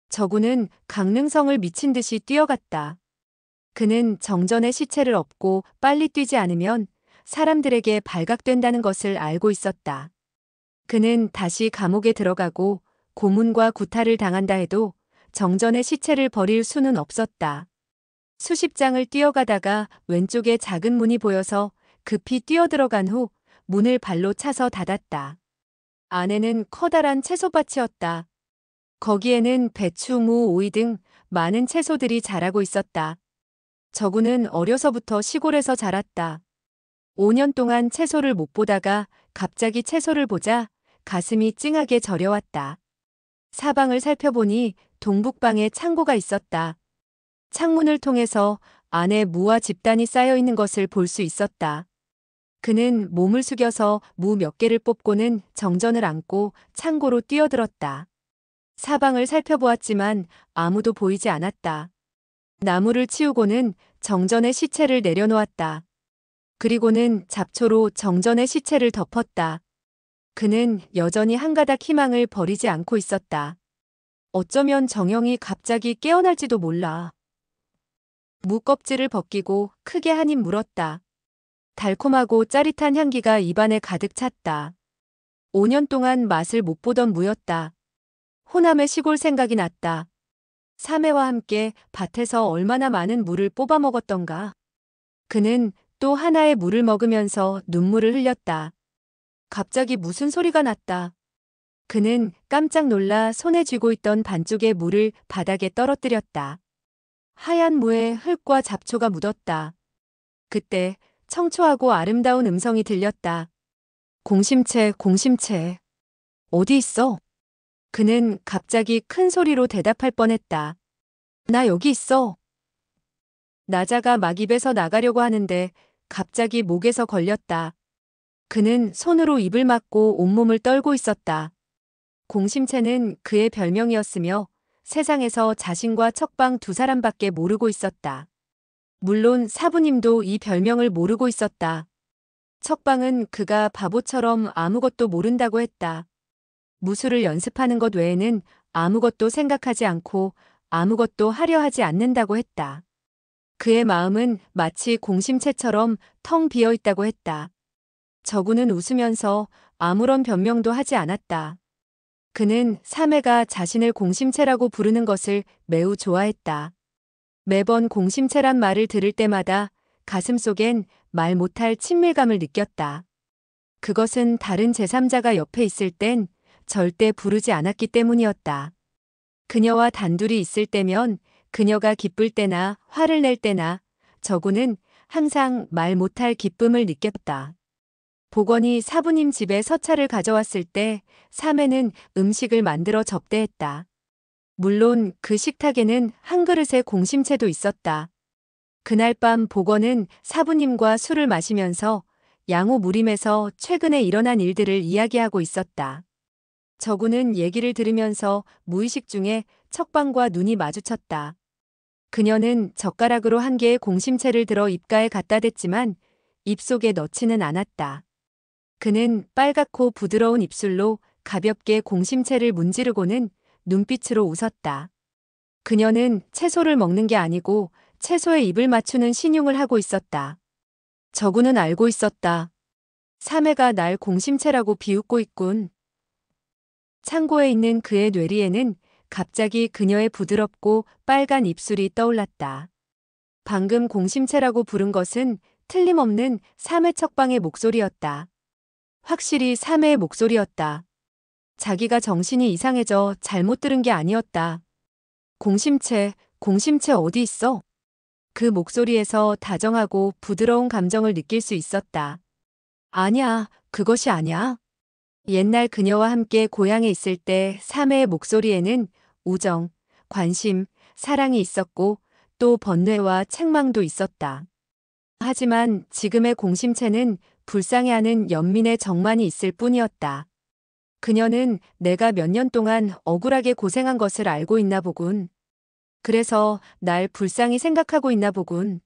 저구는 강릉성을 미친 듯이 뛰어갔다. 그는 정전의 시체를 업고 빨리 뛰지 않으면 사람들에게 발각된다는 것을 알고 있었다. 그는 다시 감옥에 들어가고 고문과 구타를 당한다 해도 정전의 시체를 버릴 수는 없었다. 수십 장을 뛰어가다가 왼쪽에 작은 문이 보여서 급히 뛰어들어간 후 문을 발로 차서 닫았다. 안에는 커다란 채소밭이었다. 거기에는 배추, 무, 오이 등 많은 채소들이 자라고 있었다. 저구는 어려서부터 시골에서 자랐다. 5년 동안 채소를 못 보다가 갑자기 채소를 보자 가슴이 찡하게 저려왔다. 사방을 살펴보니 동북방에 창고가 있었다. 창문을 통해서 안에 무와 집단이 쌓여 있는 것을 볼 수 있었다. 그는 몸을 숙여서 무 몇 개를 뽑고는 정전을 안고 창고로 뛰어들었다. 사방을 살펴보았지만 아무도 보이지 않았다. 나무를 치우고는 정전의 시체를 내려놓았다. 그리고는 잡초로 정전의 시체를 덮었다. 그는 여전히 한 가닥 희망을 버리지 않고 있었다. 어쩌면 정영이 갑자기 깨어날지도 몰라. 무 껍질을 벗기고 크게 한 입 물었다. 달콤하고 짜릿한 향기가 입안에 가득 찼다. 5년 동안 맛을 못 보던 무였다. 호남의 시골 생각이 났다. 사매와 함께 밭에서 얼마나 많은 무를 뽑아 먹었던가. 그는 또 하나의 무를 먹으면서 눈물을 흘렸다. 갑자기 무슨 소리가 났다. 그는 깜짝 놀라 손에 쥐고 있던 반쪽의 무를 바닥에 떨어뜨렸다. 하얀 무에 흙과 잡초가 묻었다. 그때 청초하고 아름다운 음성이 들렸다. 공심채, 공심채. 어디 있어? 그는 갑자기 큰 소리로 대답할 뻔했다. 나 여기 있어. 나자가 막 입에서 나가려고 하는데 갑자기 목에서 걸렸다. 그는 손으로 입을 막고 온몸을 떨고 있었다. 공심채는 그의 별명이었으며 세상에서 자신과 척방 두 사람밖에 모르고 있었다. 물론 사부님도 이 별명을 모르고 있었다. 척방은 그가 바보처럼 아무것도 모른다고 했다. 무술을 연습하는 것 외에는 아무것도 생각하지 않고 아무것도 하려 하지 않는다고 했다. 그의 마음은 마치 공심채처럼 텅 비어 있다고 했다. 저구는 웃으면서 아무런 변명도 하지 않았다. 그는 사매가 자신을 공심채라고 부르는 것을 매우 좋아했다. 매번 공심채란 말을 들을 때마다 가슴속엔 말 못할 친밀감을 느꼈다. 그것은 다른 제3자가 옆에 있을 땐 절대 부르지 않았기 때문이었다. 그녀와 단둘이 있을 때면 그녀가 기쁠 때나 화를 낼 때나 저구는 항상 말 못할 기쁨을 느꼈다. 복원이 사부님 집에 서차를 가져왔을 때 사매는 음식을 만들어 접대했다. 물론 그 식탁에는 한 그릇의 공심채도 있었다. 그날 밤 복원은 사부님과 술을 마시면서 양호 무림에서 최근에 일어난 일들을 이야기하고 있었다. 저구는 얘기를 들으면서 무의식 중에 척방과 눈이 마주쳤다. 그녀는 젓가락으로 한 개의 공심채를 들어 입가에 갖다 댔지만 입속에 넣지는 않았다. 그는 빨갛고 부드러운 입술로 가볍게 공심채를 문지르고는 눈빛으로 웃었다. 그녀는 채소를 먹는 게 아니고 채소에 입을 맞추는 신용을 하고 있었다. 저구는 알고 있었다. 사매가 날 공심채라고 비웃고 있군. 창고에 있는 그의 뇌리에는 갑자기 그녀의 부드럽고 빨간 입술이 떠올랐다. 방금 공심채라고 부른 것은 틀림없는 사매 척방의 목소리였다. 확실히 사매의 목소리였다. 자기가 정신이 이상해져 잘못 들은 게 아니었다. 공심채, 공심채 어디 있어? 그 목소리에서 다정하고 부드러운 감정을 느낄 수 있었다. 아니야, 그것이 아니야. 옛날 그녀와 함께 고향에 있을 때 사매의 목소리에는 우정, 관심, 사랑이 있었고 또 번뇌와 책망도 있었다. 하지만 지금의 공심채는 불쌍해하는 연민의 정만이 있을 뿐이었다. 그녀는 내가 몇 년 동안 억울하게 고생한 것을 알고 있나 보군. 그래서 날 불쌍히 생각하고 있나 보군.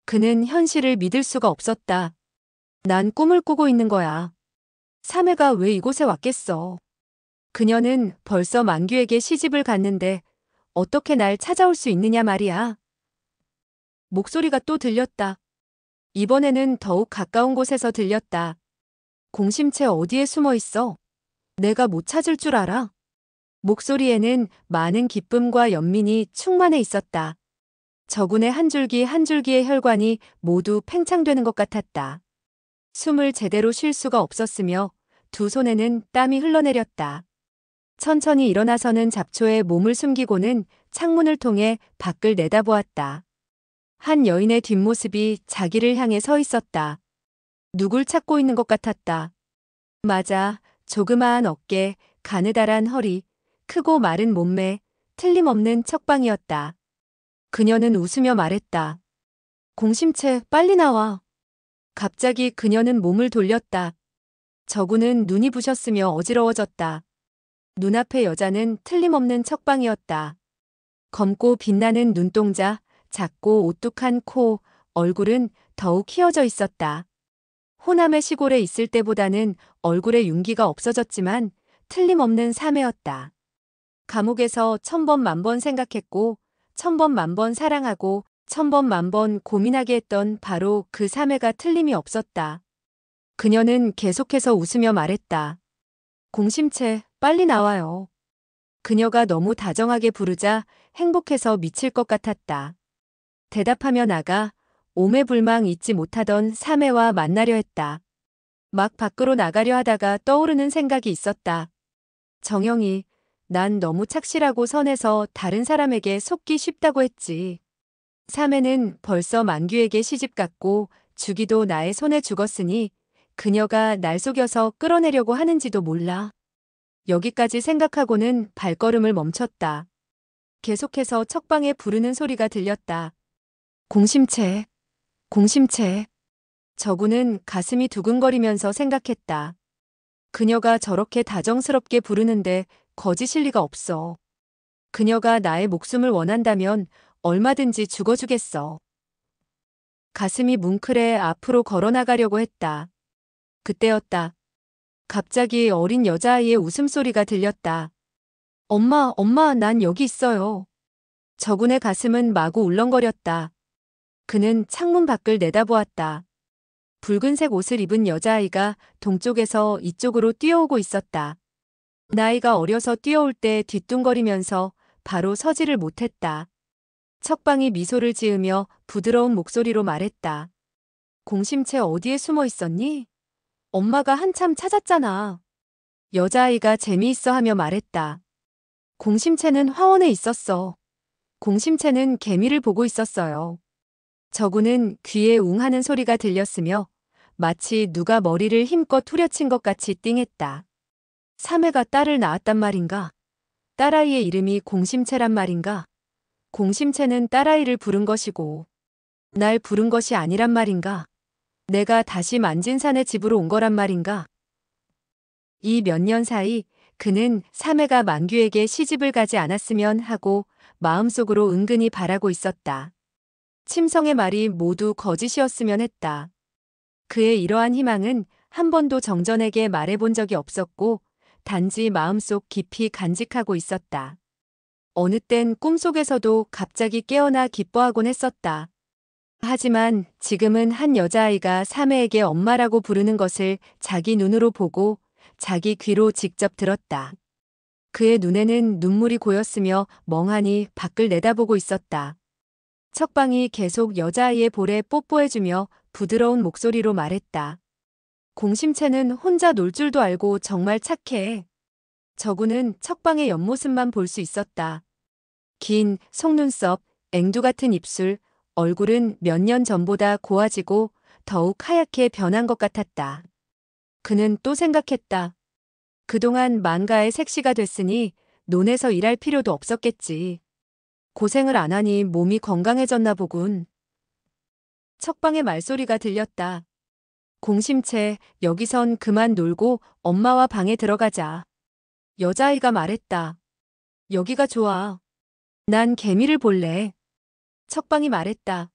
그는 현실을 믿을 수가 없었다. 난 꿈을 꾸고 있는 거야. 사매가 왜 이곳에 왔겠어. 그녀는 벌써 만규에게 시집을 갔는데 어떻게 날 찾아올 수 있느냐 말이야. 목소리가 또 들렸다. 이번에는 더욱 가까운 곳에서 들렸다. 공심채 어디에 숨어 있어? 내가 못 찾을 줄 알아? 목소리에는 많은 기쁨과 연민이 충만해 있었다. 저군의 한 줄기 한 줄기의 혈관이 모두 팽창되는 것 같았다. 숨을 제대로 쉴 수가 없었으며 두 손에는 땀이 흘러내렸다. 천천히 일어나서는 잡초에 몸을 숨기고는 창문을 통해 밖을 내다보았다. 한 여인의 뒷모습이 자기를 향해 서 있었다. 누굴 찾고 있는 것 같았다. 맞아, 조그마한 어깨, 가느다란 허리, 크고 마른 몸매, 틀림없는 척방이었다. 그녀는 웃으며 말했다. 공심채, 빨리 나와. 갑자기 그녀는 몸을 돌렸다. 저구는 눈이 부셨으며 어지러워졌다. 눈앞의 여자는 틀림없는 척방이었다. 검고 빛나는 눈동자, 작고 오뚝한 코, 얼굴은 더욱 휘어져 있었다. 호남의 시골에 있을 때보다는 얼굴에 윤기가 없어졌지만 틀림없는 사매였다. 감옥에서 천번 만번 생각했고 천번 만번 사랑하고 천번 만번 고민하게 했던 바로 그 사매가 틀림이 없었다. 그녀는 계속해서 웃으며 말했다. 공심채, 빨리 나와요. 그녀가 너무 다정하게 부르자 행복해서 미칠 것 같았다. 대답하며 나가 오매불망 잊지 못하던 사매와 만나려 했다. 막 밖으로 나가려 하다가 떠오르는 생각이 있었다. 정영이, 난 너무 착실하고 선해서 다른 사람에게 속기 쉽다고 했지. 사매는 벌써 만규에게 시집갔고 주기도 나의 손에 죽었으니 그녀가 날 속여서 끌어내려고 하는지도 몰라. 여기까지 생각하고는 발걸음을 멈췄다. 계속해서 척방에 부르는 소리가 들렸다. 공심채, 공심채. 저구는 가슴이 두근거리면서 생각했다. 그녀가 저렇게 다정스럽게 부르는데 거짓일 리가 없어. 그녀가 나의 목숨을 원한다면 얼마든지 죽어주겠어. 가슴이 뭉클해 앞으로 걸어나가려고 했다. 그때였다. 갑자기 어린 여자아이의 웃음소리가 들렸다. 엄마, 엄마, 난 여기 있어요. 저군의 가슴은 마구 울렁거렸다. 그는 창문 밖을 내다보았다. 붉은색 옷을 입은 여자아이가 동쪽에서 이쪽으로 뛰어오고 있었다. 나이가 어려서 뛰어올 때 뒤뚱거리면서 바로 서지를 못했다. 척방이 미소를 지으며 부드러운 목소리로 말했다. 공심채 어디에 숨어 있었니? 엄마가 한참 찾았잖아. 여자아이가 재미있어 하며 말했다. 공심채는 화원에 있었어. 공심채는 개미를 보고 있었어요. 저구는 귀에 웅 하는 소리가 들렸으며 마치 누가 머리를 힘껏 후려친 것 같이 띵했다. 사매가 딸을 낳았단 말인가? 딸아이의 이름이 공심채란 말인가? 공심채는 딸아이를 부른 것이고 날 부른 것이 아니란 말인가? 내가 다시 만진산의 집으로 온 거란 말인가? 이 몇 년 사이 그는 사매가 만규에게 시집을 가지 않았으면 하고 마음속으로 은근히 바라고 있었다. 침성의 말이 모두 거짓이었으면 했다. 그의 이러한 희망은 한 번도 정전에게 말해본 적이 없었고 단지 마음속 깊이 간직하고 있었다. 어느 땐 꿈속에서도 갑자기 깨어나 기뻐하곤 했었다. 하지만 지금은 한 여자아이가 사매에게 엄마라고 부르는 것을 자기 눈으로 보고 자기 귀로 직접 들었다. 그의 눈에는 눈물이 고였으며 멍하니 밖을 내다보고 있었다. 척방이 계속 여자아이의 볼에 뽀뽀해주며 부드러운 목소리로 말했다. 공심채는 혼자 놀 줄도 알고 정말 착해. 저구는 척방의 옆모습만 볼 수 있었다. 긴 속눈썹, 앵두 같은 입술, 얼굴은 몇 년 전보다 고와지고 더욱 하얗게 변한 것 같았다. 그는 또 생각했다. 그동안 망가의 색시가 됐으니 논에서 일할 필요도 없었겠지. 고생을 안 하니 몸이 건강해졌나 보군. 척방의 말소리가 들렸다. 공심채, 여기선 그만 놀고 엄마와 방에 들어가자. 여자아이가 말했다. 여기가 좋아. 난 개미를 볼래. 척방이 말했다.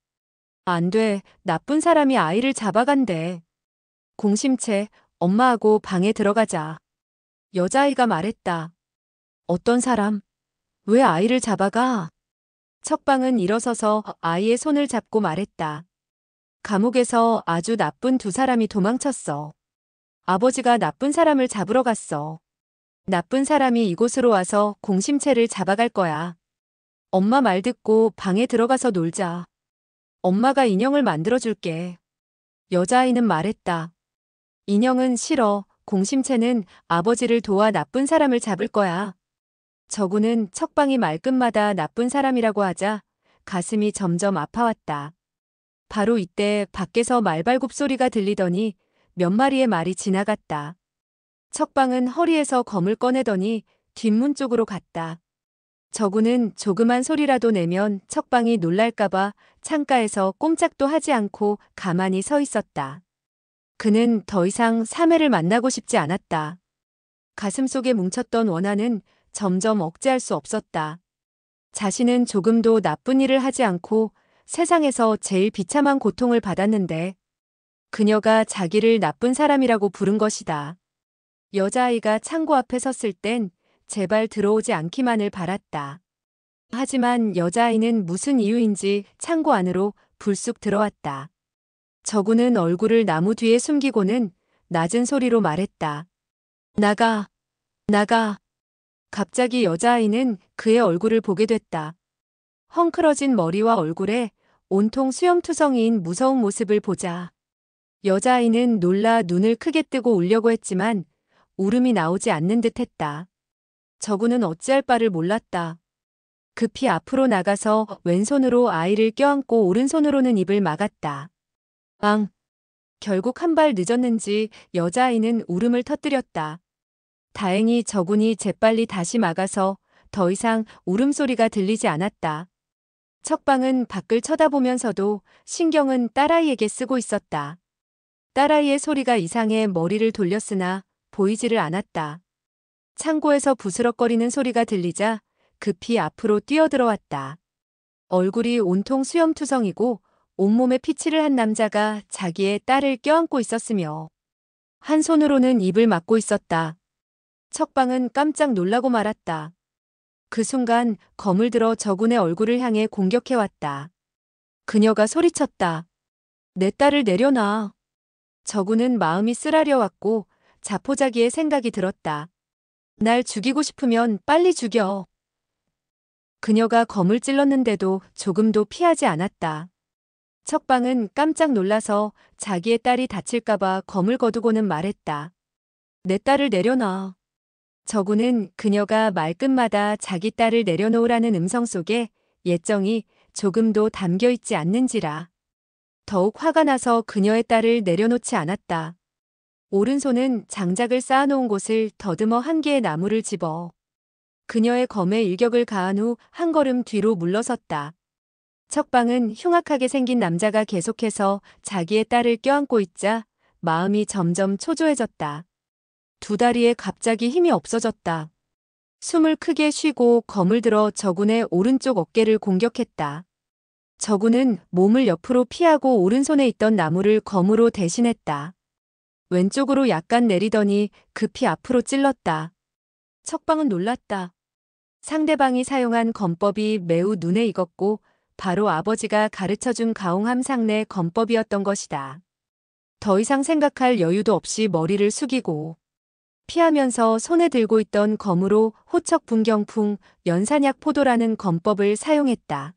안 돼, 나쁜 사람이 아이를 잡아간대. 공심채, 엄마하고 방에 들어가자. 여자아이가 말했다. 어떤 사람? 왜 아이를 잡아가? 척방은 일어서서 아이의 손을 잡고 말했다. 감옥에서 아주 나쁜 두 사람이 도망쳤어. 아버지가 나쁜 사람을 잡으러 갔어. 나쁜 사람이 이곳으로 와서 공심채를 잡아갈 거야. 엄마 말 듣고 방에 들어가서 놀자. 엄마가 인형을 만들어줄게. 여자아이는 말했다. 인형은 싫어. 공심채는 아버지를 도와 나쁜 사람을 잡을 거야. 저구는 척방이 말끝마다 나쁜 사람이라고 하자 가슴이 점점 아파왔다. 바로 이때 밖에서 말발굽 소리가 들리더니 몇 마리의 말이 지나갔다. 척방은 허리에서 검을 꺼내더니 뒷문 쪽으로 갔다. 저구는 조그만 소리라도 내면 척방이 놀랄까봐 창가에서 꼼짝도 하지 않고 가만히 서 있었다. 그는 더 이상 사매를 만나고 싶지 않았다. 가슴속에 뭉쳤던 원한은 점점 억제할 수 없었다. 자신은 조금도 나쁜 일을 하지 않고 세상에서 제일 비참한 고통을 받았는데 그녀가 자기를 나쁜 사람이라고 부른 것이다. 여자아이가 창고 앞에 섰을 땐 제발 들어오지 않기만을 바랐다. 하지만 여자아이는 무슨 이유인지 창고 안으로 불쑥 들어왔다. 저구는 얼굴을 나무 뒤에 숨기고는 낮은 소리로 말했다. 나가, 나가. 갑자기 여자아이는 그의 얼굴을 보게 됐다. 헝클어진 머리와 얼굴에 온통 수염투성이인 무서운 모습을 보자. 여자아이는 놀라 눈을 크게 뜨고 울려고 했지만 울음이 나오지 않는 듯 했다. 저구는 어찌할 바를 몰랐다. 급히 앞으로 나가서 왼손으로 아이를 껴안고 오른손으로는 입을 막았다. 결국 한 발 늦었는지 여자아이는 울음을 터뜨렸다. 다행히 저군이 재빨리 다시 막아서 더 이상 울음소리가 들리지 않았다. 척방은 밖을 쳐다보면서도 신경은 딸아이에게 쓰고 있었다. 딸아이의 소리가 이상해 머리를 돌렸으나 보이지를 않았다. 창고에서 부스럭거리는 소리가 들리자 급히 앞으로 뛰어들어왔다. 얼굴이 온통 수염투성이고 온몸에 피칠을 한 남자가 자기의 딸을 껴안고 있었으며 한 손으로는 입을 막고 있었다. 척방은 깜짝 놀라고 말았다. 그 순간 검을 들어 저군의 얼굴을 향해 공격해왔다. 그녀가 소리쳤다. 내 딸을 내려놔. 저군은 마음이 쓰라려왔고 자포자기의 생각이 들었다. 날 죽이고 싶으면 빨리 죽여. 그녀가 검을 찔렀는데도 조금도 피하지 않았다. 척방은 깜짝 놀라서 자기의 딸이 다칠까봐 검을 거두고는 말했다. 내 딸을 내려놔. 저구는 그녀가 말끝마다 자기 딸을 내려놓으라는 음성 속에 예정이 조금도 담겨있지 않는지라. 더욱 화가 나서 그녀의 딸을 내려놓지 않았다. 오른손은 장작을 쌓아놓은 곳을 더듬어 한 개의 나무를 집어 그녀의 검에 일격을 가한 후 한 걸음 뒤로 물러섰다. 척방은 흉악하게 생긴 남자가 계속해서 자기의 딸을 껴안고 있자 마음이 점점 초조해졌다. 두 다리에 갑자기 힘이 없어졌다. 숨을 크게 쉬고 검을 들어 저군의 오른쪽 어깨를 공격했다. 저군은 몸을 옆으로 피하고 오른손에 있던 나무를 검으로 대신했다. 왼쪽으로 약간 내리더니 급히 앞으로 찔렀다. 척방은 놀랐다. 상대방이 사용한 검법이 매우 눈에 익었고 바로 아버지가 가르쳐준 가홍함 상내 검법이었던 것이다. 더 이상 생각할 여유도 없이 머리를 숙이고 피하면서 손에 들고 있던 검으로 호척분경풍 연산약 포도라는 검법을 사용했다.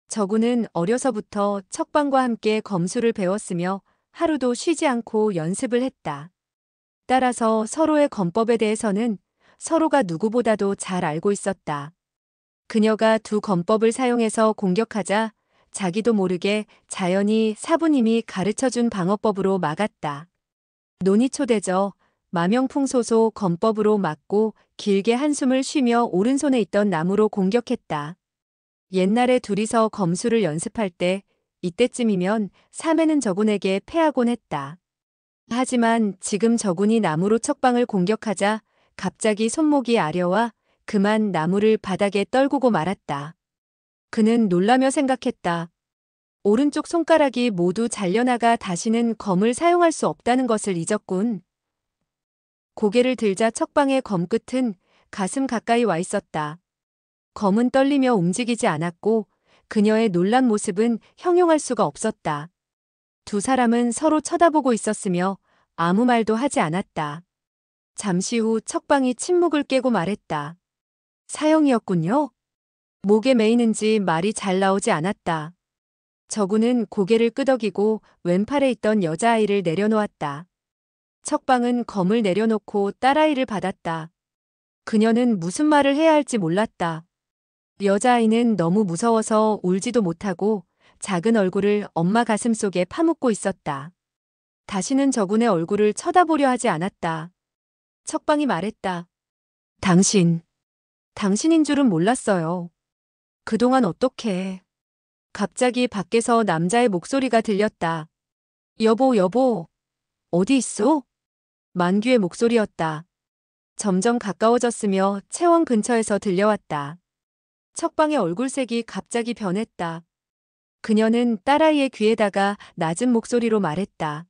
저구는 어려서부터 척방과 함께 검술을 배웠으며 하루도 쉬지 않고 연습을 했다. 따라서 서로의 검법에 대해서는 서로가 누구보다도 잘 알고 있었다. 그녀가 두 검법을 사용해서 공격하자 자기도 모르게 자연히 사부님이 가르쳐준 방어법으로 막았다. 논이초대저 마명풍소소 검법으로 막고 길게 한숨을 쉬며 오른손에 있던 나무로 공격했다. 옛날에 둘이서 검술을 연습할 때 이때쯤이면 사매는 저군에게 패하곤 했다. 하지만 지금 저군이 나무로 척방을 공격하자 갑자기 손목이 아려와 그만 나무를 바닥에 떨구고 말았다. 그는 놀라며 생각했다. 오른쪽 손가락이 모두 잘려나가 다시는 검을 사용할 수 없다는 것을 잊었군. 고개를 들자 척방의 검끝은 가슴 가까이 와 있었다. 검은 떨리며 움직이지 않았고 그녀의 놀란 모습은 형용할 수가 없었다. 두 사람은 서로 쳐다보고 있었으며 아무 말도 하지 않았다. 잠시 후 척방이 침묵을 깨고 말했다. 사형이었군요. 목에 메이는지 말이 잘 나오지 않았다. 저구는 고개를 끄덕이고 왼팔에 있던 여자아이를 내려놓았다. 척방은 검을 내려놓고 딸아이를 받았다. 그녀는 무슨 말을 해야 할지 몰랐다. 여자아이는 너무 무서워서 울지도 못하고 작은 얼굴을 엄마 가슴 속에 파묻고 있었다. 다시는 저군의 얼굴을 쳐다보려 하지 않았다. 척방이 말했다. 당신인 줄은 몰랐어요. 그동안 어떻게. 갑자기 밖에서 남자의 목소리가 들렸다. 여보, 어디 있어? 만규의 목소리였다. 점점 가까워졌으며 채원 근처에서 들려왔다. 척방의 얼굴색이 갑자기 변했다. 그녀는 딸아이의 귀에다가 낮은 목소리로 말했다.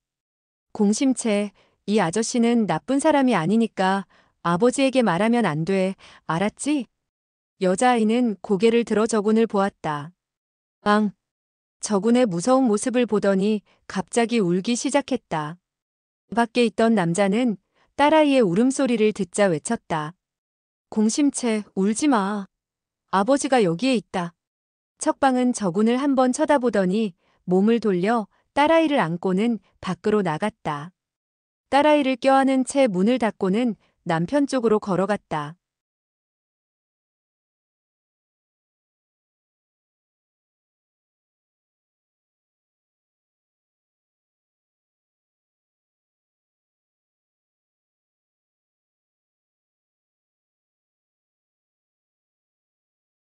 공심채, 이 아저씨는 나쁜 사람이 아니니까 아버지에게 말하면 안 돼, 알았지? 여자아이는 고개를 들어 저군을 보았다. 저군의 무서운 모습을 보더니 갑자기 울기 시작했다. 밖에 있던 남자는 딸아이의 울음소리를 듣자 외쳤다. 공심채, 울지 마. 아버지가 여기에 있다. 척방은 저군을 한번 쳐다보더니 몸을 돌려 딸아이를 안고는 밖으로 나갔다. 딸아이를 껴안은 채 문을 닫고는 남편 쪽으로 걸어갔다.